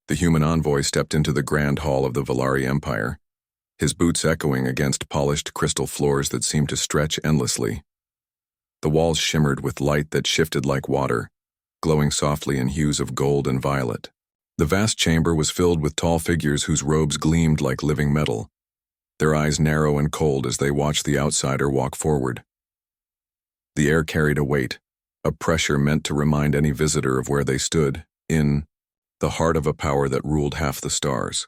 The human envoy stepped into the grand hall of the Valari Empire, his boots echoing against polished crystal floors that seemed to stretch endlessly. The walls shimmered with light that shifted like water, glowing softly in hues of gold and violet. The vast chamber was filled with tall figures whose robes gleamed like living metal, their eyes narrow and cold as they watched the outsider walk forward. The air carried a weight, a pressure meant to remind any visitor of where they stood, in the heart of a power that ruled half the stars.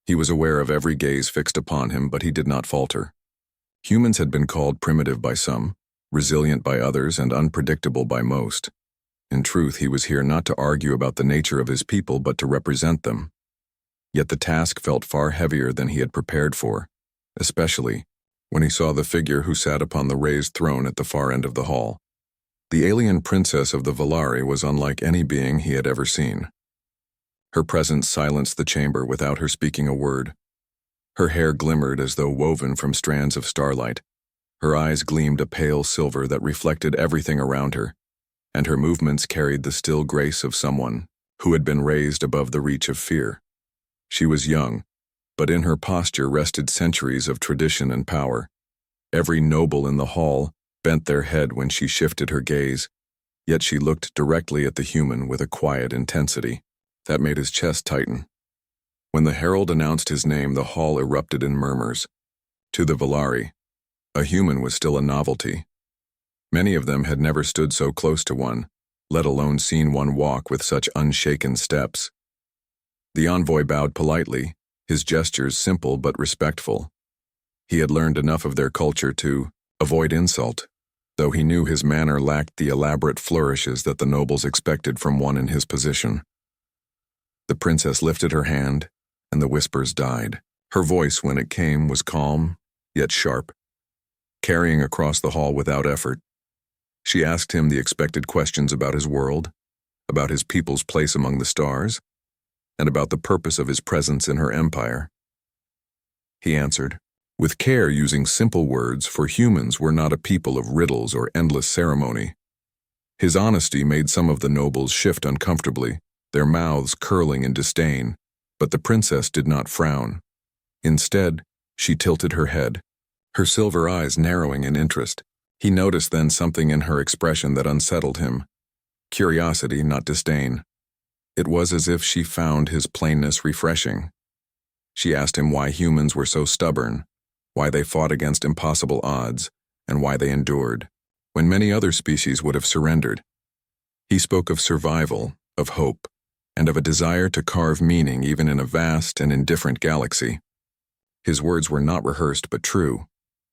He was aware of every gaze fixed upon him, but he did not falter. Humans had been called primitive by some, resilient by others, and unpredictable by most. In truth, he was here not to argue about the nature of his people, but to represent them. Yet the task felt far heavier than he had prepared for, especially when he saw the figure who sat upon the raised throne at the far end of the hall. The alien princess of the Valari was unlike any being he had ever seen. Her presence silenced the chamber without her speaking a word. Her hair glimmered as though woven from strands of starlight. Her eyes gleamed a pale silver that reflected everything around her, and her movements carried the still grace of someone who had been raised above the reach of fear. She was young, but in her posture rested centuries of tradition and power. Every noble in the hall bent their head when she shifted her gaze, yet she looked directly at the human with a quiet intensity that made his chest tighten. When the herald announced his name, the hall erupted in murmurs. To the Valari, a human was still a novelty. Many of them had never stood so close to one, let alone seen one walk with such unshaken steps. The envoy bowed politely, his gestures simple but respectful. He had learned enough of their culture to avoid insult, though he knew his manner lacked the elaborate flourishes that the nobles expected from one in his position. The princess lifted her hand, and the whispers died. Her voice, when it came, was calm, yet sharp, carrying across the hall without effort. She asked him the expected questions about his world, about his people's place among the stars, and about the purpose of his presence in her empire. He answered, with care, using simple words, for humans were not a people of riddles or endless ceremony. His honesty made some of the nobles shift uncomfortably, their mouths curling in disdain, but the princess did not frown. Instead, she tilted her head, her silver eyes narrowing in interest. He noticed then something in her expression that unsettled him. Curiosity, not disdain. It was as if she found his plainness refreshing. She asked him why humans were so stubborn, why they fought against impossible odds, and why they endured, when many other species would have surrendered. He spoke of survival, of hope, and of a desire to carve meaning even in a vast and indifferent galaxy. His words were not rehearsed but true.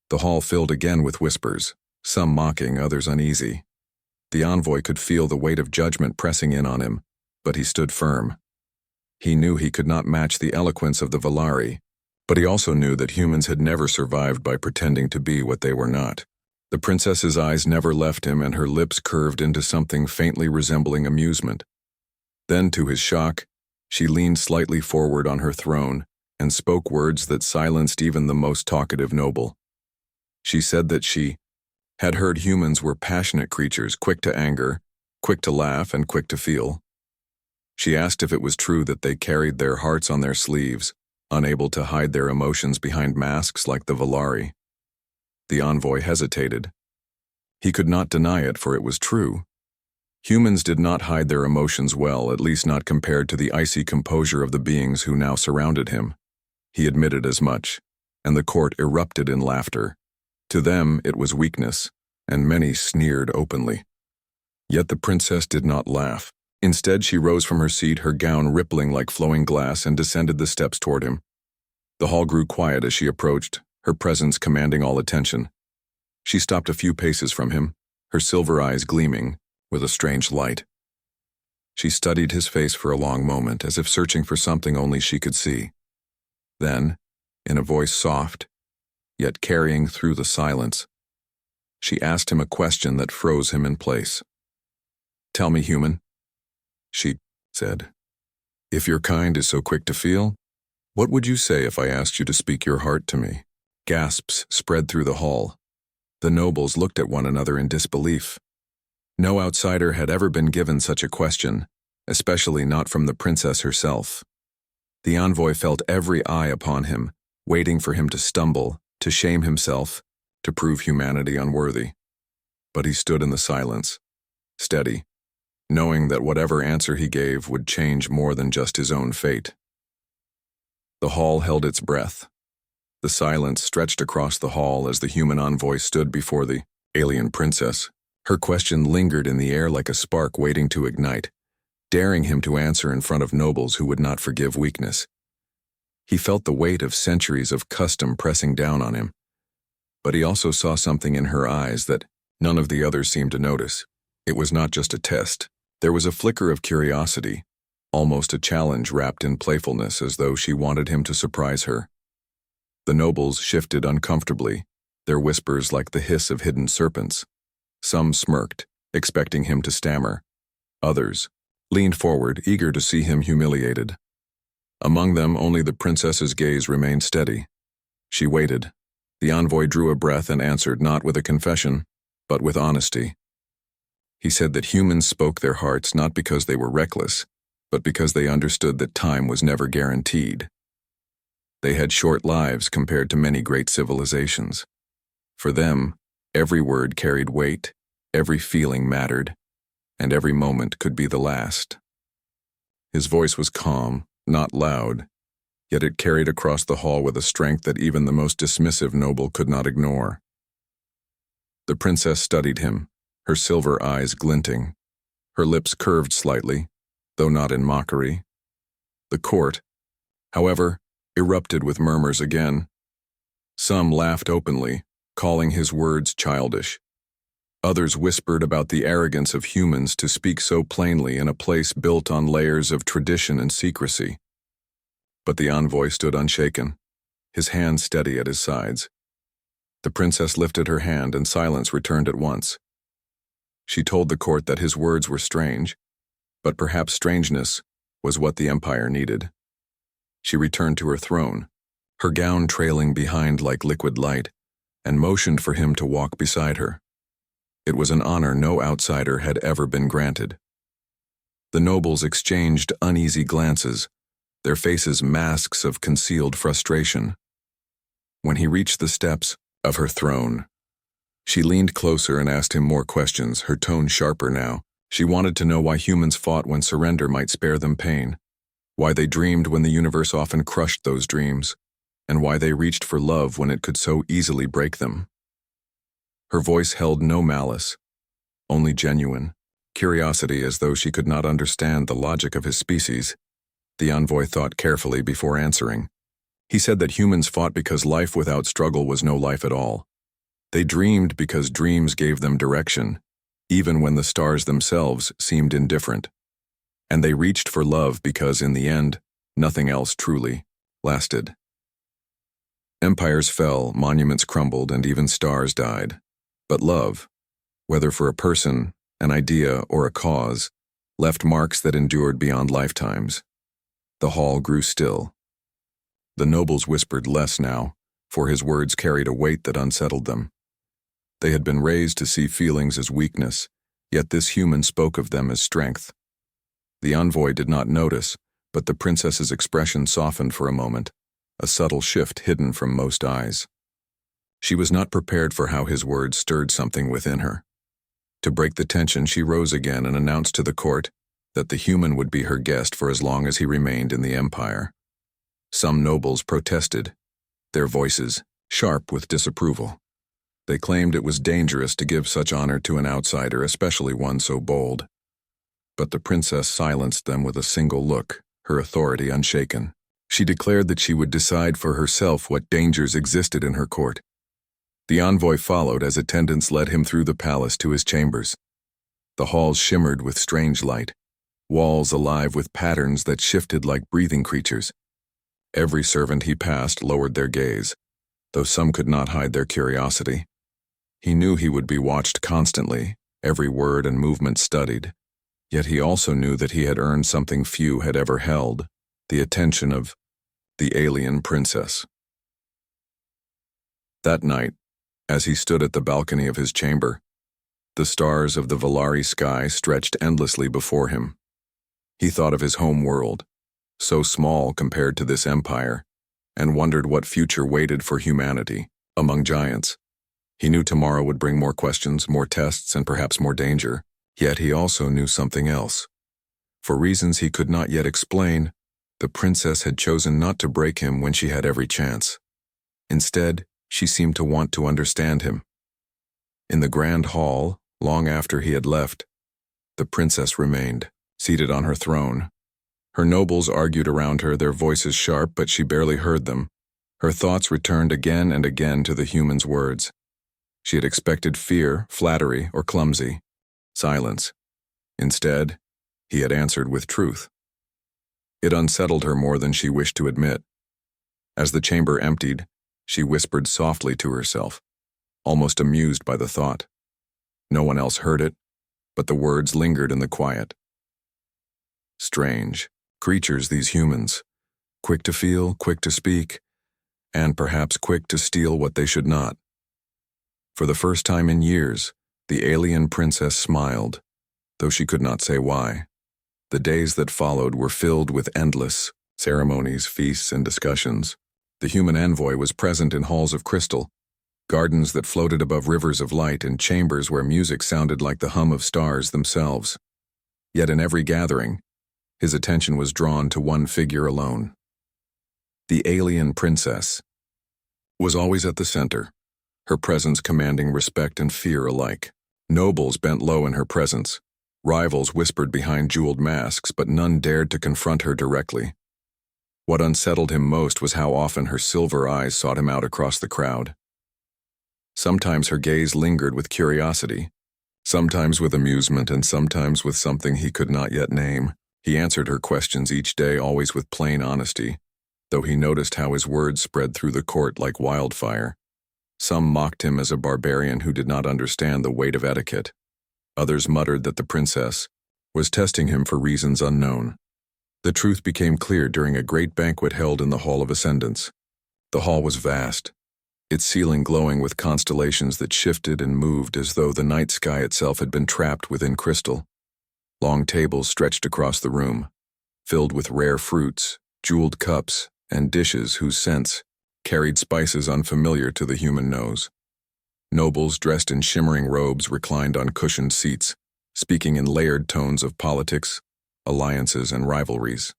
The hall filled again with whispers, some mocking, others uneasy. The envoy could feel the weight of judgment pressing in on him, but he stood firm. He knew he could not match the eloquence of the Valari, but he also knew that humans had never survived by pretending to be what they were not. The princess's eyes never left him, and her lips curved into something faintly resembling amusement. Then, to his shock, she leaned slightly forward on her throne and spoke words that silenced even the most talkative noble. She said that she had heard humans were passionate creatures, quick to anger, quick to laugh, and quick to feel. She asked if it was true that they carried their hearts on their sleeves, unable to hide their emotions behind masks like the Valari. The envoy hesitated. He could not deny it, for it was true. Humans did not hide their emotions well, at least not compared to the icy composure of the beings who now surrounded him. He admitted as much, and the court erupted in laughter. To them, it was weakness, and many sneered openly. Yet the princess did not laugh. Instead, she rose from her seat, her gown rippling like flowing glass, and descended the steps toward him. The hall grew quiet as she approached, her presence commanding all attention. She stopped a few paces from him, her silver eyes gleaming with a strange light. She studied his face for a long moment, as if searching for something only she could see. Then, in a voice soft, yet carrying through the silence, she asked him a question that froze him in place. "Tell me, human," she said, "if your kind is so quick to feel, what would you say if I asked you to speak your heart to me?" Gasps spread through the hall. The nobles looked at one another in disbelief. No outsider had ever been given such a question, especially not from the princess herself. The envoy felt every eye upon him, waiting for him to stumble, to shame himself, to prove humanity unworthy. But he stood in the silence, steady, knowing that whatever answer he gave would change more than just his own fate. The hall held its breath. The silence stretched across the hall as the human envoy stood before the alien princess. Her question lingered in the air like a spark waiting to ignite, daring him to answer in front of nobles who would not forgive weakness. He felt the weight of centuries of custom pressing down on him, but he also saw something in her eyes that none of the others seemed to notice. It was not just a test. There was a flicker of curiosity, almost a challenge wrapped in playfulness, as though she wanted him to surprise her. The nobles shifted uncomfortably, their whispers like the hiss of hidden serpents. Some smirked, expecting him to stammer. Others leaned forward, eager to see him humiliated. Among them, only the princess's gaze remained steady. She waited. The envoy drew a breath and answered, not with a confession, but with honesty. He said that humans spoke their hearts not because they were reckless, but because they understood that time was never guaranteed. They had short lives compared to many great civilizations. For them, every word carried weight, every feeling mattered, and every moment could be the last. His voice was calm, not loud, yet it carried across the hall with a strength that even the most dismissive noble could not ignore. The princess studied him, her silver eyes glinting. Her lips curved slightly, though not in mockery. The court, however, erupted with murmurs again. Some laughed openly, calling his words childish. Others whispered about the arrogance of humans to speak so plainly in a place built on layers of tradition and secrecy. But the envoy stood unshaken, his hands steady at his sides. The princess lifted her hand and silence returned at once. She told the court that his words were strange, but perhaps strangeness was what the empire needed. She returned to her throne, her gown trailing behind like liquid light, and motioned for him to walk beside her. It was an honor no outsider had ever been granted. The nobles exchanged uneasy glances, their faces masks of concealed frustration. When he reached the steps of her throne, she leaned closer and asked him more questions, her tone sharper now. She wanted to know why humans fought when surrender might spare them pain, why they dreamed when the universe often crushed those dreams, and why they reached for love when it could so easily break them. Her voice held no malice, only genuine curiosity, as though she could not understand the logic of his species. The envoy thought carefully before answering. He said that humans fought because life without struggle was no life at all. They dreamed because dreams gave them direction, even when the stars themselves seemed indifferent. And they reached for love because, in the end, nothing else truly lasted. Empires fell, monuments crumbled, and even stars died. But love, whether for a person, an idea, or a cause, left marks that endured beyond lifetimes. The hall grew still. The nobles whispered less now, for his words carried a weight that unsettled them. They had been raised to see feelings as weakness, yet this human spoke of them as strength. The envoy did not notice, but the princess's expression softened for a moment, a subtle shift hidden from most eyes. She was not prepared for how his words stirred something within her. To break the tension, she rose again and announced to the court that the human would be her guest for as long as he remained in the empire. Some nobles protested, their voices sharp with disapproval. They claimed it was dangerous to give such honor to an outsider, especially one so bold. But the princess silenced them with a single look, her authority unshaken. She declared that she would decide for herself what dangers existed in her court. The envoy followed as attendants led him through the palace to his chambers. The halls shimmered with strange light, walls alive with patterns that shifted like breathing creatures. Every servant he passed lowered their gaze, though some could not hide their curiosity. He knew he would be watched constantly, every word and movement studied, yet he also knew that he had earned something few had ever held, the attention of the alien princess. That night, as he stood at the balcony of his chamber, the stars of the Valari sky stretched endlessly before him. He thought of his home world, so small compared to this empire, and wondered what future waited for humanity among giants. He knew tomorrow would bring more questions, more tests, and perhaps more danger, yet he also knew something else. For reasons he could not yet explain, the princess had chosen not to break him when she had every chance. Instead, she seemed to want to understand him. In the grand hall, long after he had left, the princess remained, seated on her throne. Her nobles argued around her, their voices sharp, but she barely heard them. Her thoughts returned again and again to the human's words. She had expected fear, flattery, or clumsy silence. Instead, he had answered with truth. It unsettled her more than she wished to admit. As the chamber emptied, she whispered softly to herself, almost amused by the thought. No one else heard it, but the words lingered in the quiet. Strange creatures, these humans, quick to feel, quick to speak, and perhaps quick to steal what they should not. For the first time in years, the alien princess smiled, though she could not say why. The days that followed were filled with endless ceremonies, feasts, and discussions. The human envoy was present in halls of crystal, gardens that floated above rivers of light, and chambers where music sounded like the hum of stars themselves. Yet in every gathering, his attention was drawn to one figure alone. The alien princess was always at the center, her presence commanding respect and fear alike. Nobles bent low in her presence. Rivals whispered behind jeweled masks, but none dared to confront her directly. What unsettled him most was how often her silver eyes sought him out across the crowd. Sometimes her gaze lingered with curiosity, sometimes with amusement, and sometimes with something he could not yet name. He answered her questions each day, always with plain honesty, though he noticed how his words spread through the court like wildfire. Some mocked him as a barbarian who did not understand the weight of etiquette. Others muttered that the princess was testing him for reasons unknown. The truth became clear during a great banquet held in the Hall of Ascendance. The hall was vast, its ceiling glowing with constellations that shifted and moved as though the night sky itself had been trapped within crystal. Long tables stretched across the room, filled with rare fruits, jeweled cups, and dishes whose scents carried spices unfamiliar to the human nose. Nobles dressed in shimmering robes reclined on cushioned seats, speaking in layered tones of politics, alliances, and rivalries.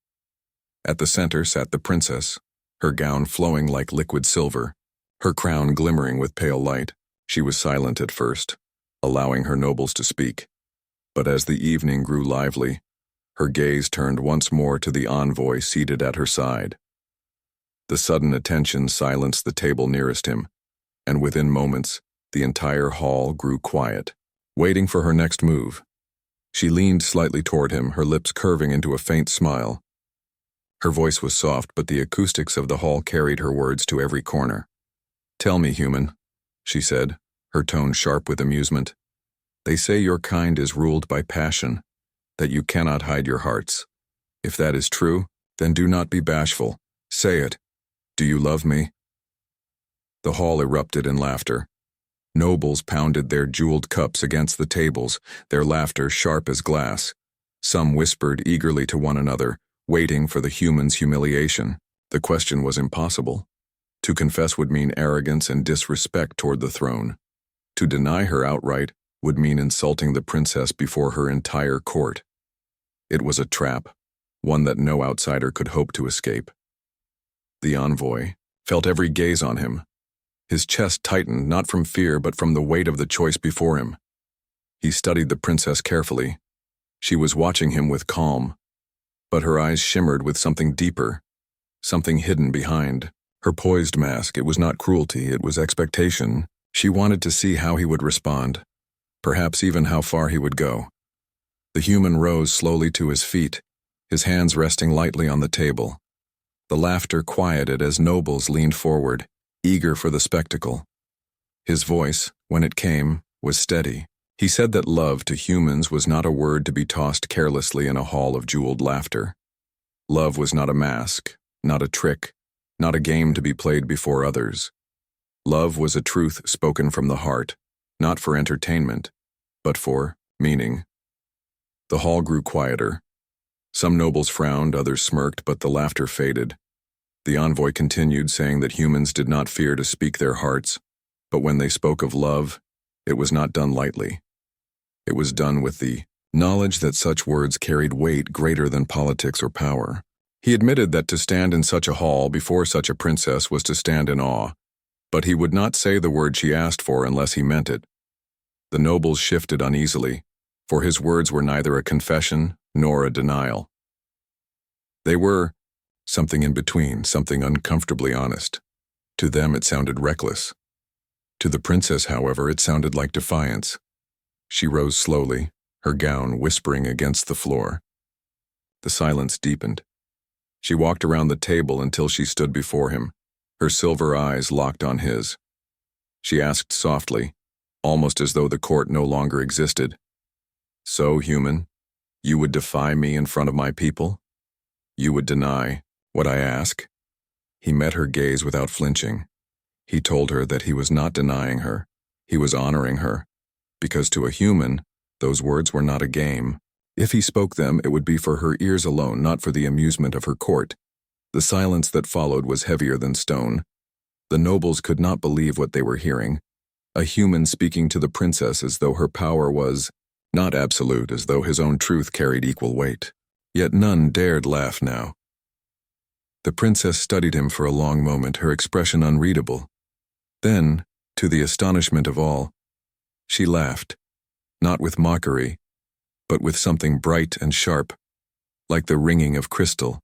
At the center sat the princess, her gown flowing like liquid silver, her crown glimmering with pale light. She was silent at first, allowing her nobles to speak. But as the evening grew lively, her gaze turned once more to the envoy seated at her side. The sudden attention silenced the table nearest him, and within moments, the entire hall grew quiet, waiting for her next move. She leaned slightly toward him, her lips curving into a faint smile. Her voice was soft, but the acoustics of the hall carried her words to every corner. "Tell me, human," she said, her tone sharp with amusement. "They say your kind is ruled by passion, that you cannot hide your hearts. If that is true, then do not be bashful. Say it. Do you love me?" The hall erupted in laughter. Nobles pounded their jeweled cups against the tables, their laughter sharp as glass. Some whispered eagerly to one another, waiting for the human's humiliation. The question was impossible. To confess would mean arrogance and disrespect toward the throne. To deny her outright would mean insulting the princess before her entire court. It was a trap, one that no outsider could hope to escape. The envoy felt every gaze on him. His chest tightened, not from fear, but from the weight of the choice before him. He studied the princess carefully. She was watching him with calm, but her eyes shimmered with something deeper, something hidden behind. Her poised mask, it was not cruelty, it was expectation. She wanted to see how he would respond, perhaps even how far he would go. The human rose slowly to his feet, his hands resting lightly on the table. The laughter quieted as nobles leaned forward, eager for the spectacle. His voice, when it came, was steady. He said that love to humans was not a word to be tossed carelessly in a hall of jeweled laughter. Love was not a mask, not a trick, not a game to be played before others. Love was a truth spoken from the heart, not for entertainment, but for meaning. The hall grew quieter. Some nobles frowned, others smirked, but the laughter faded. The envoy continued, saying that humans did not fear to speak their hearts, but when they spoke of love, it was not done lightly. It was done with the knowledge that such words carried weight greater than politics or power. He admitted that to stand in such a hall before such a princess was to stand in awe, but he would not say the word she asked for unless he meant it. The nobles shifted uneasily, for his words were neither a confession nor a denial. They were something in between, something uncomfortably honest. To them it sounded reckless. To the princess, however, it sounded like defiance. She rose slowly, her gown whispering against the floor. The silence deepened. She walked around the table until she stood before him, her silver eyes locked on his. She asked softly, almost as though the court no longer existed, "So, human, you would defy me in front of my people? You would deny what I ask?" He met her gaze without flinching. He told her that he was not denying her, he was honoring her, because to a human, those words were not a game. If he spoke them, it would be for her ears alone, not for the amusement of her court. The silence that followed was heavier than stone. The nobles could not believe what they were hearing. A human speaking to the princess as though her power was not absolute, as though his own truth carried equal weight. Yet none dared laugh now. The princess studied him for a long moment, her expression unreadable. Then, to the astonishment of all, she laughed, not with mockery, but with something bright and sharp, like the ringing of crystal.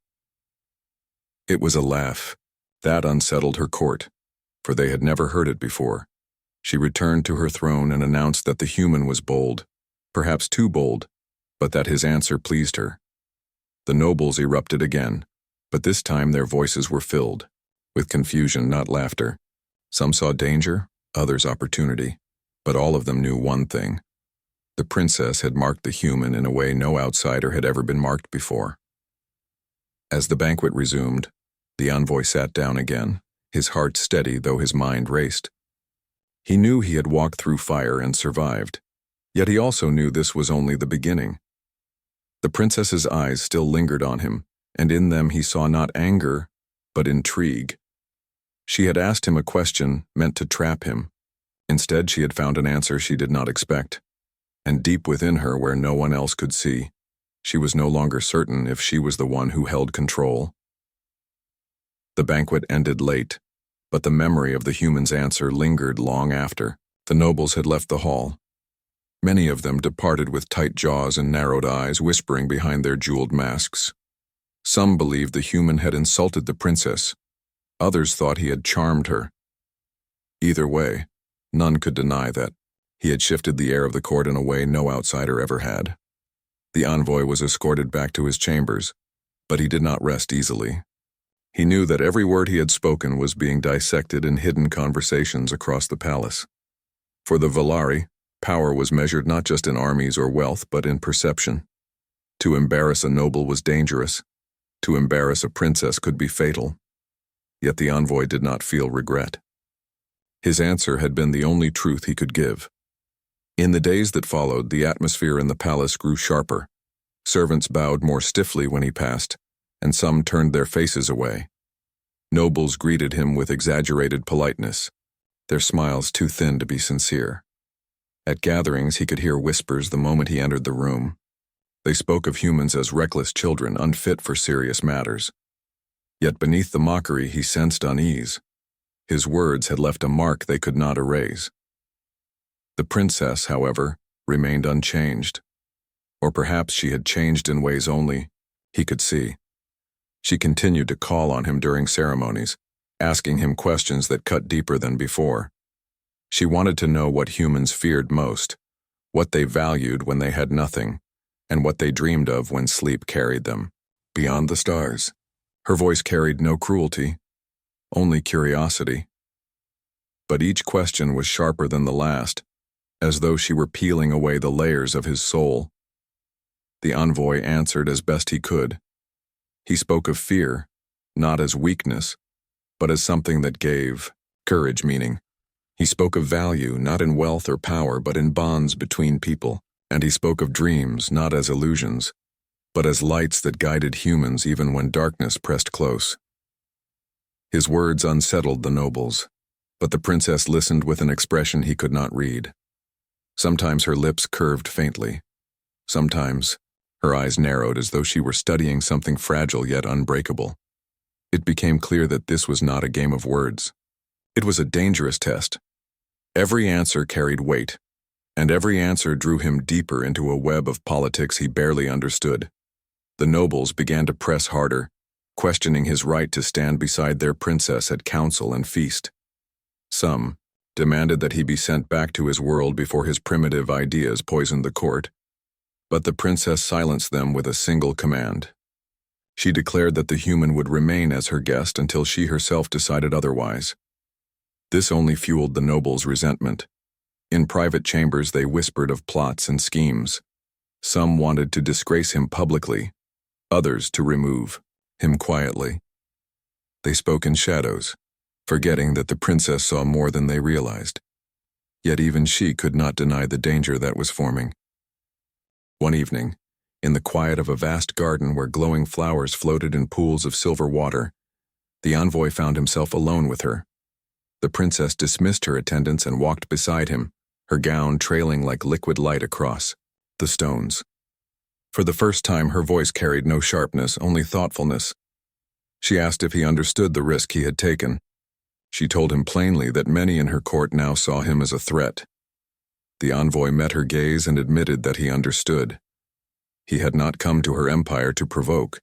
It was a laugh. That unsettled her court, for they had never heard it before. She returned to her throne and announced that the human was bold, perhaps too bold, but that his answer pleased her. The nobles erupted again, but this time their voices were filled with confusion, not laughter. Some saw danger, others opportunity, but all of them knew one thing. The princess had marked the human in a way no outsider had ever been marked before. As the banquet resumed, the envoy sat down again, his heart steady though his mind raced. He knew he had walked through fire and survived, yet he also knew this was only the beginning. The princess's eyes still lingered on him, and in them he saw not anger, but intrigue. She had asked him a question meant to trap him. Instead, she had found an answer she did not expect. And deep within her, where no one else could see, she was no longer certain if she was the one who held control. The banquet ended late, but the memory of the human's answer lingered long after. The nobles had left the hall. Many of them departed with tight jaws and narrowed eyes, whispering behind their jeweled masks. Some believed the human had insulted the princess. Others thought he had charmed her. Either way, none could deny that he had shifted the air of the court in a way no outsider ever had. The envoy was escorted back to his chambers, but he did not rest easily. He knew that every word he had spoken was being dissected in hidden conversations across the palace. For the Valari, power was measured not just in armies or wealth, but in perception. To embarrass a noble was dangerous. To embarrass a princess could be fatal. Yet the envoy did not feel regret. His answer had been the only truth he could give. In the days that followed, the atmosphere in the palace grew sharper. Servants bowed more stiffly when he passed, and some turned their faces away. Nobles greeted him with exaggerated politeness, their smiles too thin to be sincere. At gatherings, he could hear whispers the moment he entered the room. They spoke of humans as reckless children, unfit for serious matters. Yet beneath the mockery, he sensed unease. His words had left a mark they could not erase. The princess, however, remained unchanged. Or perhaps she had changed in ways only he could see. She continued to call on him during ceremonies, asking him questions that cut deeper than before. She wanted to know what humans feared most, what they valued when they had nothing, and what they dreamed of when sleep carried them. Beyond the stars, her voice carried no cruelty, only curiosity. But each question was sharper than the last, as though she were peeling away the layers of his soul. The envoy answered as best he could. He spoke of fear, not as weakness, but as something that gave courage meaning. He spoke of value, not in wealth or power, but in bonds between people. And he spoke of dreams, not as illusions, but as lights that guided humans even when darkness pressed close. His words unsettled the nobles, but the princess listened with an expression he could not read. Sometimes her lips curved faintly. Sometimes her eyes narrowed as though she were studying something fragile yet unbreakable. It became clear that this was not a game of words. It was a dangerous test. Every answer carried weight, and every answer drew him deeper into a web of politics he barely understood. The nobles began to press harder, questioning his right to stand beside their princess at council and feast. Some demanded that he be sent back to his world before his primitive ideas poisoned the court, but the princess silenced them with a single command. She declared that the human would remain as her guest until she herself decided otherwise. This only fueled the nobles' resentment. In private chambers they whispered of plots and schemes. Some wanted to disgrace him publicly, others to remove him quietly. They spoke in shadows, forgetting that the princess saw more than they realized. Yet even she could not deny the danger that was forming. One evening, in the quiet of a vast garden where glowing flowers floated in pools of silver water, the envoy found himself alone with her. The princess dismissed her attendants and walked beside him, her gown trailing like liquid light across the stones. For the first time, her voice carried no sharpness, only thoughtfulness. She asked if he understood the risk he had taken. She told him plainly that many in her court now saw him as a threat. The envoy met her gaze and admitted that he understood. He had not come to her empire to provoke,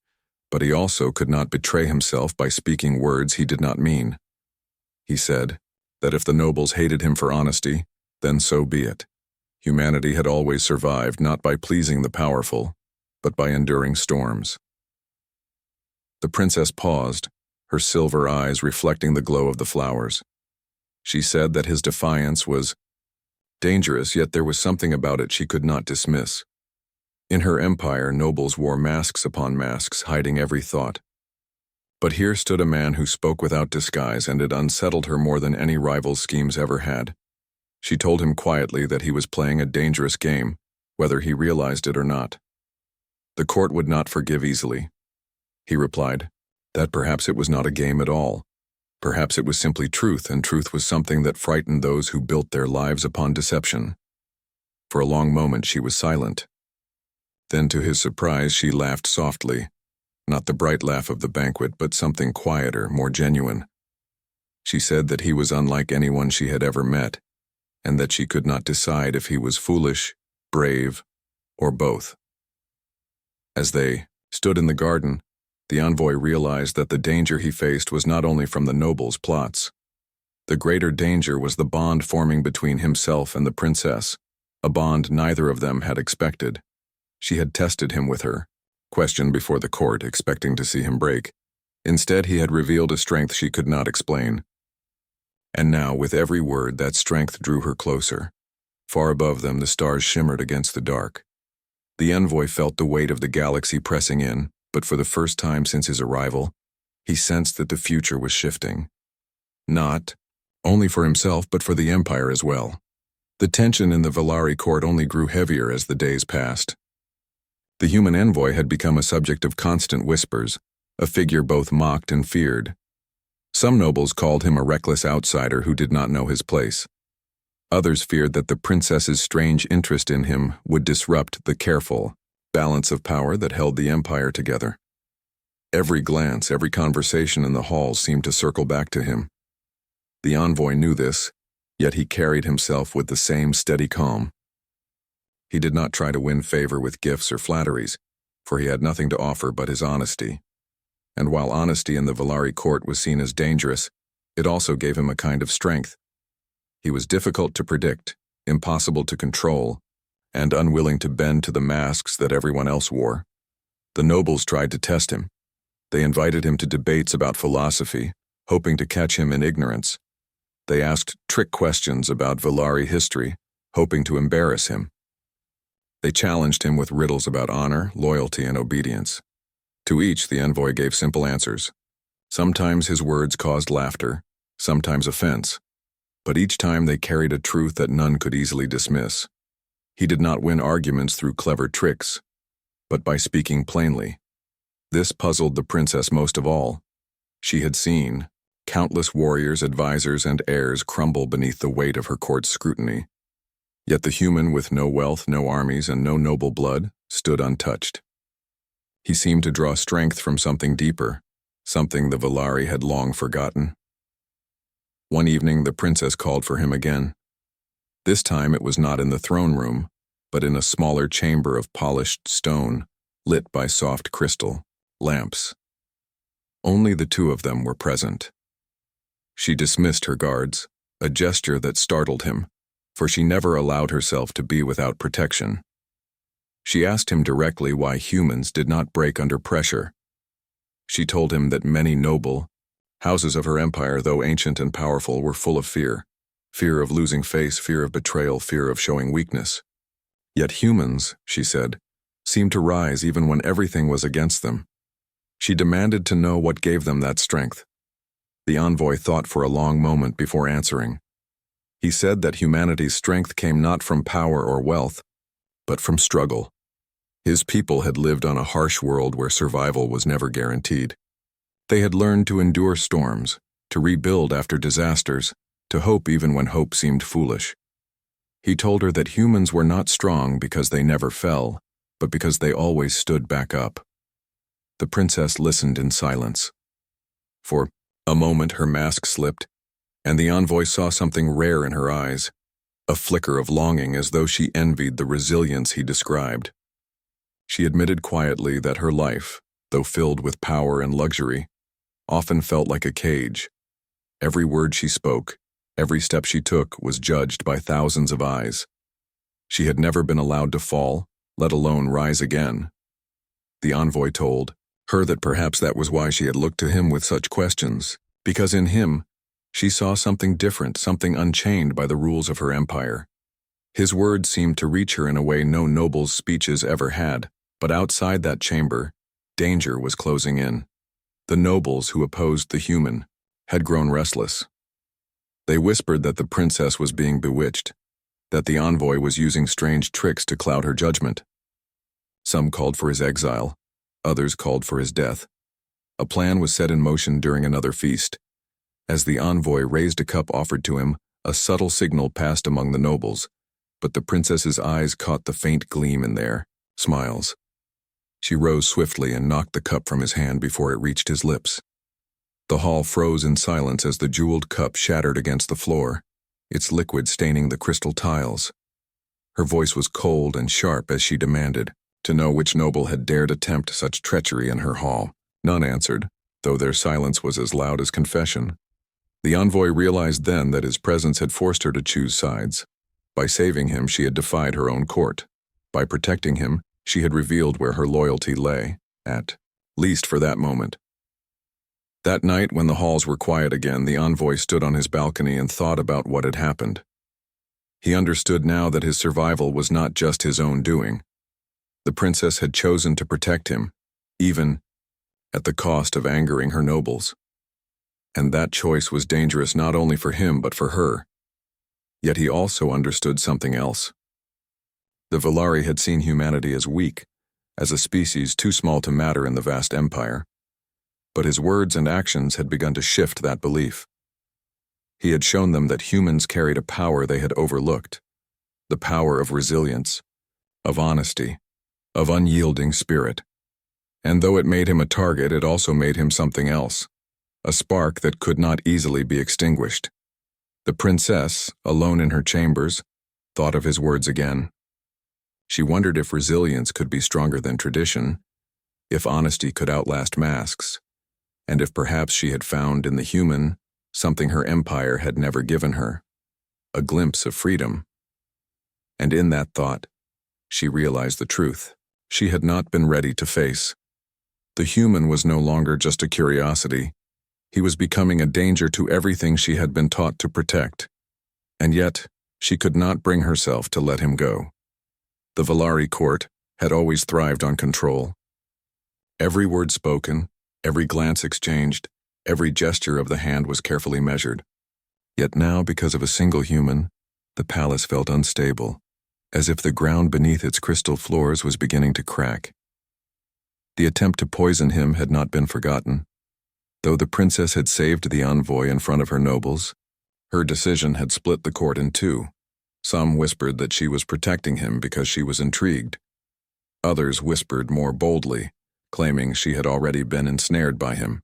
but he also could not betray himself by speaking words he did not mean. He said that if the nobles hated him for honesty, then so be it. Humanity had always survived not by pleasing the powerful, but by enduring storms. The princess paused, her silver eyes reflecting the glow of the flowers. She said that his defiance was dangerous, yet there was something about it she could not dismiss. In her empire, nobles wore masks upon masks, hiding every thought. But here stood a man who spoke without disguise, and it unsettled her more than any rival's schemes ever had. She told him quietly that he was playing a dangerous game, whether he realized it or not. The court would not forgive easily. He replied that perhaps it was not a game at all. Perhaps it was simply truth, and truth was something that frightened those who built their lives upon deception. For a long moment she was silent. Then, to his surprise, she laughed softly, not the bright laugh of the banquet, but something quieter, more genuine. She said that he was unlike anyone she had ever met, and that she could not decide if he was foolish, brave, or both. As they stood in the garden, the envoy realized that the danger he faced was not only from the nobles' plots. The greater danger was the bond forming between himself and the princess, a bond neither of them had expected. She had tested him with her, questioned before the court, expecting to see him break. Instead, he had revealed a strength she could not explain. And now, with every word, that strength drew her closer. Far above them, the stars shimmered against the dark. The envoy felt the weight of the galaxy pressing in, but for the first time since his arrival, he sensed that the future was shifting. Not only for himself, but for the Empire as well. The tension in the Valari court only grew heavier as the days passed. The human envoy had become a subject of constant whispers, a figure both mocked and feared. Some nobles called him a reckless outsider who did not know his place. Others feared that the princess's strange interest in him would disrupt the careful balance of power that held the empire together. Every glance, every conversation in the halls seemed to circle back to him. The envoy knew this, yet he carried himself with the same steady calm. He did not try to win favor with gifts or flatteries, for he had nothing to offer but his honesty. And while honesty in the Valari court was seen as dangerous, it also gave him a kind of strength. He was difficult to predict, impossible to control, and unwilling to bend to the masks that everyone else wore. The nobles tried to test him. They invited him to debates about philosophy, hoping to catch him in ignorance. They asked trick questions about Valari history, hoping to embarrass him. They challenged him with riddles about honor, loyalty, and obedience. To each, the envoy gave simple answers. Sometimes his words caused laughter, sometimes offense, but each time they carried a truth that none could easily dismiss. He did not win arguments through clever tricks, but by speaking plainly. This puzzled the princess most of all. She had seen countless warriors, advisors, and heirs crumble beneath the weight of her court's scrutiny. Yet the human with no wealth, no armies, and no noble blood stood untouched. He seemed to draw strength from something deeper, something the Valari had long forgotten. One evening, the princess called for him again. This time it was not in the throne room, but in a smaller chamber of polished stone, lit by soft crystal lamps. Only the two of them were present. She dismissed her guards, a gesture that startled him, for she never allowed herself to be without protection. She asked him directly why humans did not break under pressure. She told him that many noble houses of her empire, though ancient and powerful, were full of fear. Fear of losing face, fear of betrayal, fear of showing weakness. Yet humans, she said, seemed to rise even when everything was against them. She demanded to know what gave them that strength. The envoy thought for a long moment before answering. He said that humanity's strength came not from power or wealth, but from struggle. His people had lived on a harsh world where survival was never guaranteed. They had learned to endure storms, to rebuild after disasters, to hope even when hope seemed foolish. He told her that humans were not strong because they never fell, but because they always stood back up. The princess listened in silence. For a moment her mask slipped, and the envoy saw something rare in her eyes, a flicker of longing as though she envied the resilience he described. She admitted quietly that her life, though filled with power and luxury, often felt like a cage. Every word she spoke, every step she took was judged by thousands of eyes. She had never been allowed to fall, let alone rise again. The envoy told her that perhaps that was why she had looked to him with such questions, because in him, she saw something different, something unchained by the rules of her empire. His words seemed to reach her in a way no noble's speeches ever had, but outside that chamber, danger was closing in. The nobles who opposed the human had grown restless. They whispered that the princess was being bewitched, that the envoy was using strange tricks to cloud her judgment. Some called for his exile, others called for his death. A plan was set in motion during another feast. As the envoy raised a cup offered to him, a subtle signal passed among the nobles, but the princess's eyes caught the faint gleam in their smiles. She rose swiftly and knocked the cup from his hand before it reached his lips. The hall froze in silence as the jeweled cup shattered against the floor, its liquid staining the crystal tiles. Her voice was cold and sharp as she demanded to know which noble had dared attempt such treachery in her hall. None answered, though their silence was as loud as confession. The envoy realized then that his presence had forced her to choose sides. By saving him, she had defied her own court. By protecting him, she had revealed where her loyalty lay, at least for that moment. That night, when the halls were quiet again, the envoy stood on his balcony and thought about what had happened. He understood now that his survival was not just his own doing. The princess had chosen to protect him, even at the cost of angering her nobles. And that choice was dangerous not only for him but for her. Yet he also understood something else. The Valari had seen humanity as weak, as a species too small to matter in the vast empire. But his words and actions had begun to shift that belief. He had shown them that humans carried a power they had overlooked, the power of resilience, of honesty, of unyielding spirit. And though it made him a target, it also made him something else, a spark that could not easily be extinguished. The princess, alone in her chambers, thought of his words again. She wondered if resilience could be stronger than tradition, if honesty could outlast masks, and if perhaps she had found in the human something her empire had never given her, a glimpse of freedom. And in that thought, she realized the truth she had not been ready to face. The human was no longer just a curiosity. He was becoming a danger to everything she had been taught to protect. And yet, she could not bring herself to let him go. The Valari court had always thrived on control. Every word spoken, every glance exchanged, every gesture of the hand was carefully measured. Yet now, because of a single human, the palace felt unstable, as if the ground beneath its crystal floors was beginning to crack. The attempt to poison him had not been forgotten. Though the princess had saved the envoy in front of her nobles, her decision had split the court in two. Some whispered that she was protecting him because she was intrigued. Others whispered more boldly, claiming she had already been ensnared by him.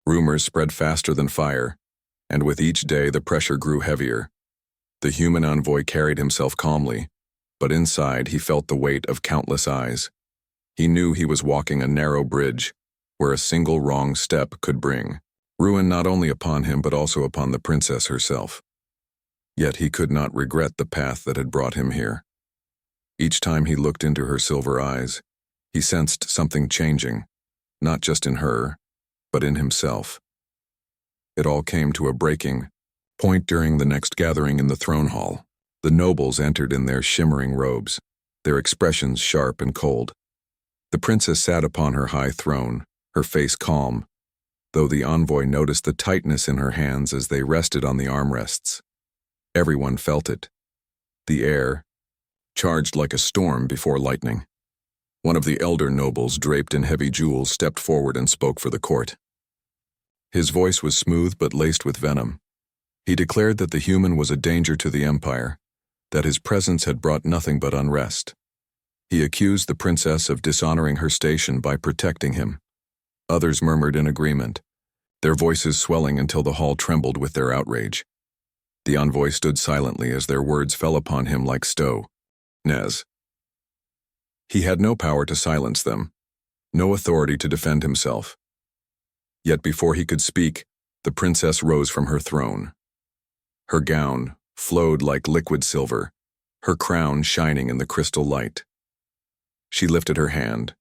Rumors spread faster than fire, and with each day the pressure grew heavier. The human envoy carried himself calmly, but inside he felt the weight of countless eyes. He knew he was walking a narrow bridge, where a single wrong step could bring ruin not only upon him but also upon the princess herself. Yet he could not regret the path that had brought him here. Each time he looked into her silver eyes, he sensed something changing, not just in her, but in himself. It all came to a breaking point during the next gathering in the throne hall. The nobles entered in their shimmering robes, their expressions sharp and cold. The princess sat upon her high throne, her face calm, though the envoy noticed the tightness in her hands as they rested on the armrests. Everyone felt it. The air charged like a storm before lightning. One of the elder nobles, draped in heavy jewels, stepped forward and spoke for the court. His voice was smooth but laced with venom. He declared that the human was a danger to the empire, that his presence had brought nothing but unrest. He accused the princess of dishonoring her station by protecting him. Others murmured in agreement, their voices swelling until the hall trembled with their outrage. The envoy stood silently as their words fell upon him like stones. He had no power to silence them, no authority to defend himself. Yet before he could speak, the princess rose from her throne. Her gown flowed like liquid silver, her crown shining in the crystal light. She lifted her hand,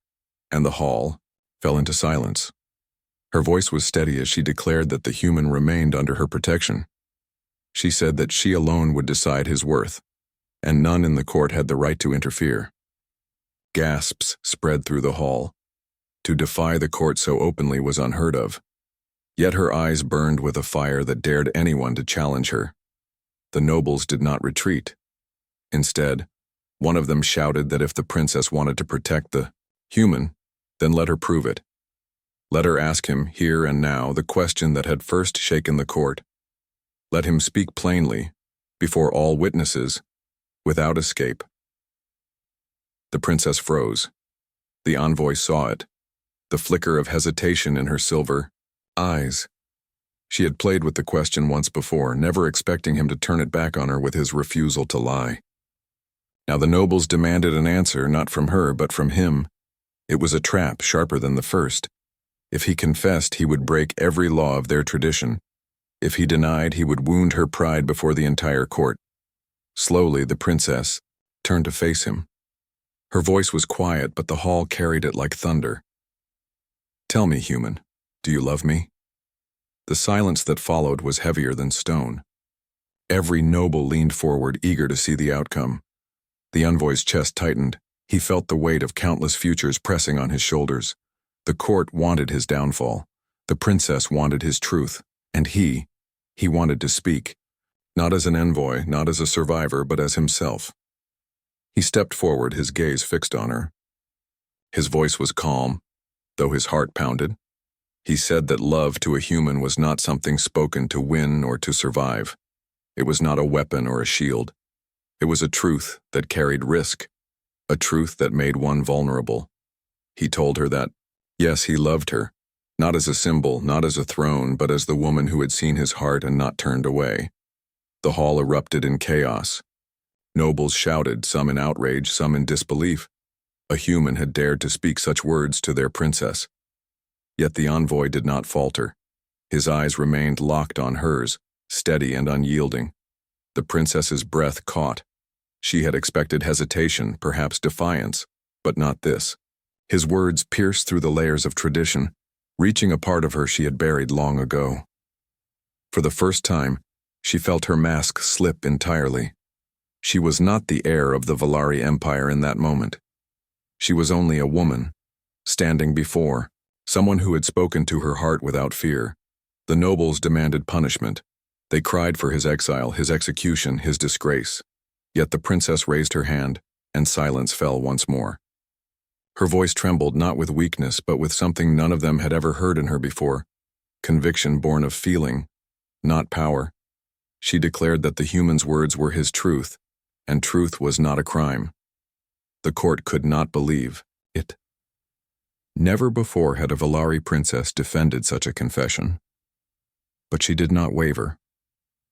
and the hall fell into silence. Her voice was steady as she declared that the human remained under her protection. She said that she alone would decide his worth, and none in the court had the right to interfere. Gasps spread through the hall. To defy the court so openly was unheard of. Yet her eyes burned with a fire that dared anyone to challenge her. The nobles did not retreat. Instead, one of them shouted that if the princess wanted to protect the human, then let her prove it. Let her ask him, here and now, the question that had first shaken the court. Let him speak plainly, before all witnesses, without escape. The princess froze. The envoy saw it, the flicker of hesitation in her silver eyes. She had played with the question once before, never expecting him to turn it back on her with his refusal to lie. Now the nobles demanded an answer, not from her, but from him. It was a trap sharper than the first. If he confessed, he would break every law of their tradition. If he denied, he would wound her pride before the entire court. Slowly, the princess turned to face him. Her voice was quiet, but the hall carried it like thunder. "Tell me, human, do you love me?" The silence that followed was heavier than stone. Every noble leaned forward, eager to see the outcome. The envoy's chest tightened. He felt the weight of countless futures pressing on his shoulders. The court wanted his downfall. The princess wanted his truth. And he wanted to speak. Not as an envoy, not as a survivor, but as himself. He stepped forward, his gaze fixed on her. His voice was calm, though his heart pounded. He said that love to a human was not something spoken to win or to survive. It was not a weapon or a shield. It was a truth that carried risk, a truth that made one vulnerable. He told her that, yes, he loved her, not as a symbol, not as a throne, but as the woman who had seen his heart and not turned away. The hall erupted in chaos. Nobles shouted, some in outrage, some in disbelief. A human had dared to speak such words to their princess. Yet the envoy did not falter. His eyes remained locked on hers, steady and unyielding. The princess's breath caught. She had expected hesitation, perhaps defiance, but not this. His words pierced through the layers of tradition, reaching a part of her she had buried long ago. For the first time, she felt her mask slip entirely. She was not the heir of the Valari Empire in that moment. She was only a woman, standing before someone who had spoken to her heart without fear. The nobles demanded punishment. They cried for his exile, his execution, his disgrace. Yet the princess raised her hand, and silence fell once more. Her voice trembled not with weakness but with something none of them had ever heard in her before, conviction born of feeling, not power. She declared that the human's words were his truth, and truth was not a crime. The court could not believe it. Never before had a Valari princess defended such a confession. But she did not waver.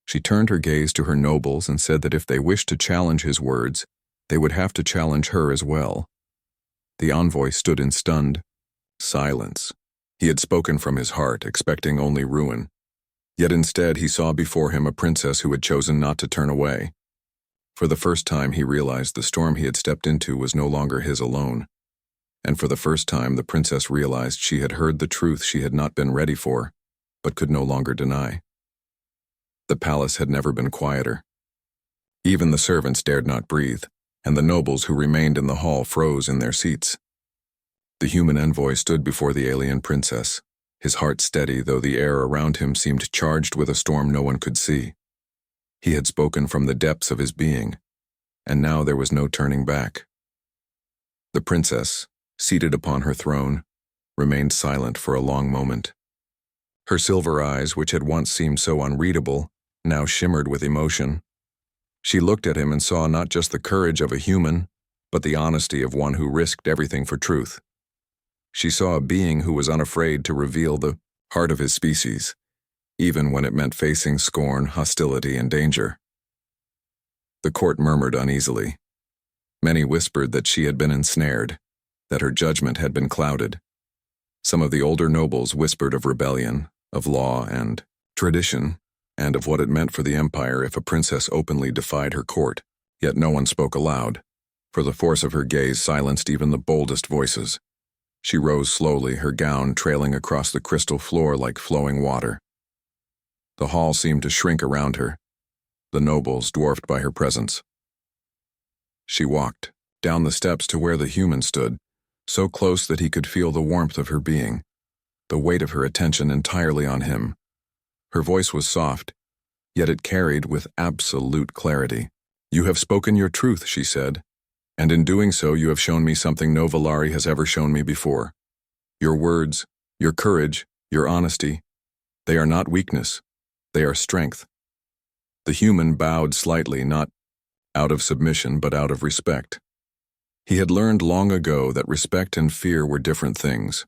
She turned her gaze to her nobles and said that if they wished to challenge his words, they would have to challenge her as well. The envoy stood in stunned silence. He had spoken from his heart, expecting only ruin. Yet instead he saw before him a princess who had chosen not to turn away. For the first time he realized the storm he had stepped into was no longer his alone. And for the first time the princess realized she had heard the truth she had not been ready for, but could no longer deny. The palace had never been quieter. Even the servants dared not breathe, and the nobles who remained in the hall froze in their seats. The human envoy stood before the alien princess, his heart steady though the air around him seemed charged with a storm no one could see. He had spoken from the depths of his being, and now there was no turning back. The princess, seated upon her throne, remained silent for a long moment. Her silver eyes, which had once seemed so unreadable, now shimmered with emotion. She looked at him and saw not just the courage of a human, but the honesty of one who risked everything for truth. She saw a being who was unafraid to reveal the heart of his species, even when it meant facing scorn, hostility, and danger. The court murmured uneasily. Many whispered that she had been ensnared, that her judgment had been clouded. Some of the older nobles whispered of rebellion, of law and tradition, and of what it meant for the empire if a princess openly defied her court, yet no one spoke aloud, for the force of her gaze silenced even the boldest voices. She rose slowly, her gown trailing across the crystal floor like flowing water. The hall seemed to shrink around her, the nobles dwarfed by her presence. She walked down the steps to where the human stood, so close that he could feel the warmth of her being, the weight of her attention entirely on him. Her voice was soft, yet it carried with absolute clarity. "You have spoken your truth," she said, "and in doing so you have shown me something no Valari has ever shown me before. Your words, your courage, your honesty, they are not weakness, they are strength." The human bowed slightly, not out of submission but out of respect. He had learned long ago that respect and fear were different things.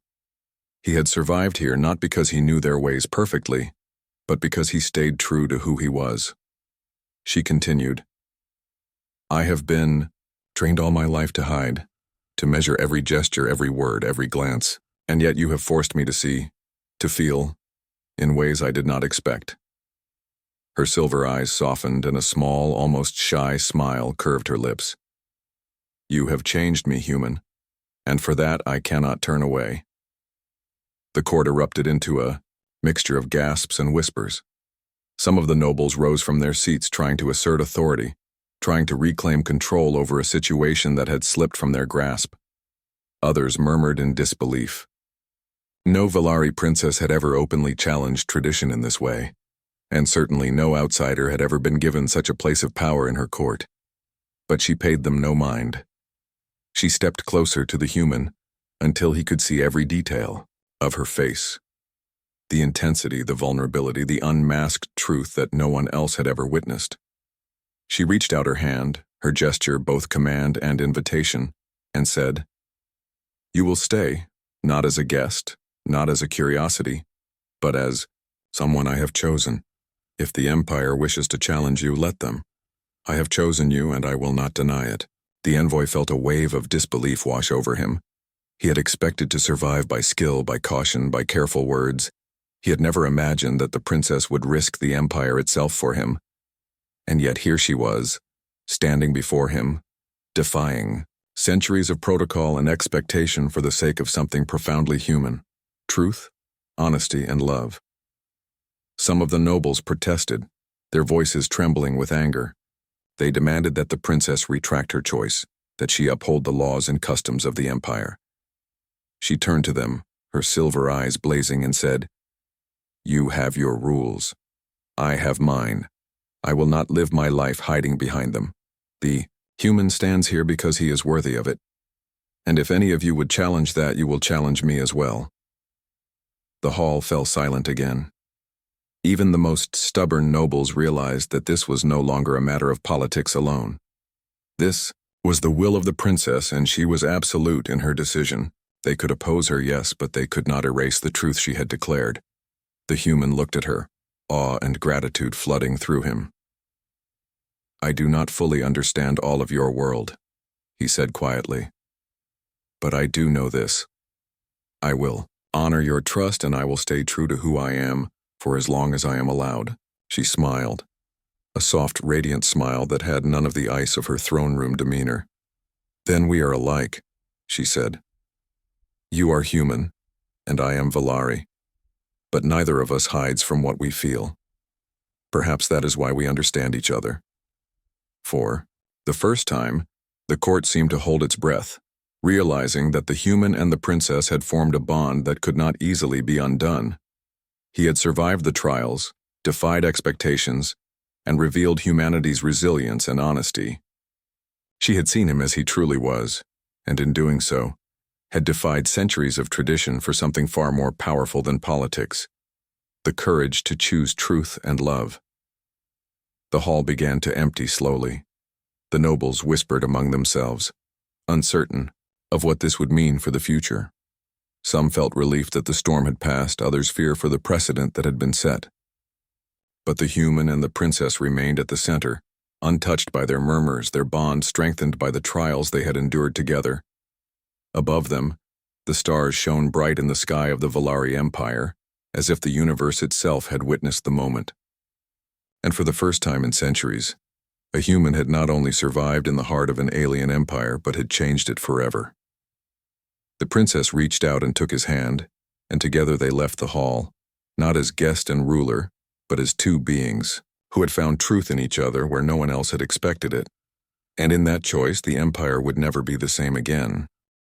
He had survived here not because he knew their ways perfectly, but because he stayed true to who he was. She continued, "I have been trained all my life to hide, to measure every gesture, every word, every glance, and yet you have forced me to see, to feel, in ways I did not expect." Her silver eyes softened and a small, almost shy smile curved her lips. "You have changed me, human, and for that I cannot turn away." The court erupted into a mixture of gasps and whispers. Some of the nobles rose from their seats trying to assert authority, trying to reclaim control over a situation that had slipped from their grasp. Others murmured in disbelief. No Valari princess had ever openly challenged tradition in this way, and certainly no outsider had ever been given such a place of power in her court. But she paid them no mind. She stepped closer to the human until he could see every detail of her face. The intensity, the vulnerability, the unmasked truth that no one else had ever witnessed. She reached out her hand, her gesture both command and invitation, and said, "You will stay, not as a guest, not as a curiosity, but as someone I have chosen. If the Empire wishes to challenge you, let them. I have chosen you, and I will not deny it." The envoy felt a wave of disbelief wash over him. He had expected to survive by skill, by caution, by careful words. He had never imagined that the princess would risk the empire itself for him. And yet here she was, standing before him, defying centuries of protocol and expectation for the sake of something profoundly human: truth, honesty, and love. Some of the nobles protested, their voices trembling with anger. They demanded that the princess retract her choice, that she uphold the laws and customs of the empire. She turned to them, her silver eyes blazing, and said, "You have your rules. I have mine. I will not live my life hiding behind them. The human stands here because he is worthy of it. And if any of you would challenge that, you will challenge me as well." The hall fell silent again. Even the most stubborn nobles realized that this was no longer a matter of politics alone. This was the will of the princess, and she was absolute in her decision. They could oppose her, yes, but they could not erase the truth she had declared. The human looked at her, awe and gratitude flooding through him. "I do not fully understand all of your world," he said quietly. "But I do know this. I will honor your trust, and I will stay true to who I am for as long as I am allowed." She smiled, a soft, radiant smile that had none of the ice of her throne room demeanor. "Then we are alike," she said. "You are human, and I am Valari. But neither of us hides from what we feel. Perhaps that is why we understand each other." For the first time, the court seemed to hold its breath, realizing that the human and the princess had formed a bond that could not easily be undone. He had survived the trials, defied expectations, and revealed humanity's resilience and honesty. She had seen him as he truly was, and in doing so, had defied centuries of tradition for something far more powerful than politics: the courage to choose truth and love. The hall began to empty slowly. The nobles whispered among themselves, uncertain of what this would mean for the future. Some felt relief that the storm had passed, others fear for the precedent that had been set. But the human and the princess remained at the center, untouched by their murmurs, their bond strengthened by the trials they had endured together. Above them, the stars shone bright in the sky of the Valari Empire, as if the universe itself had witnessed the moment. And for the first time in centuries, a human had not only survived in the heart of an alien empire, but had changed it forever. The princess reached out and took his hand, and together they left the hall, not as guest and ruler, but as two beings who had found truth in each other where no one else had expected it. And in that choice, the empire would never be the same again.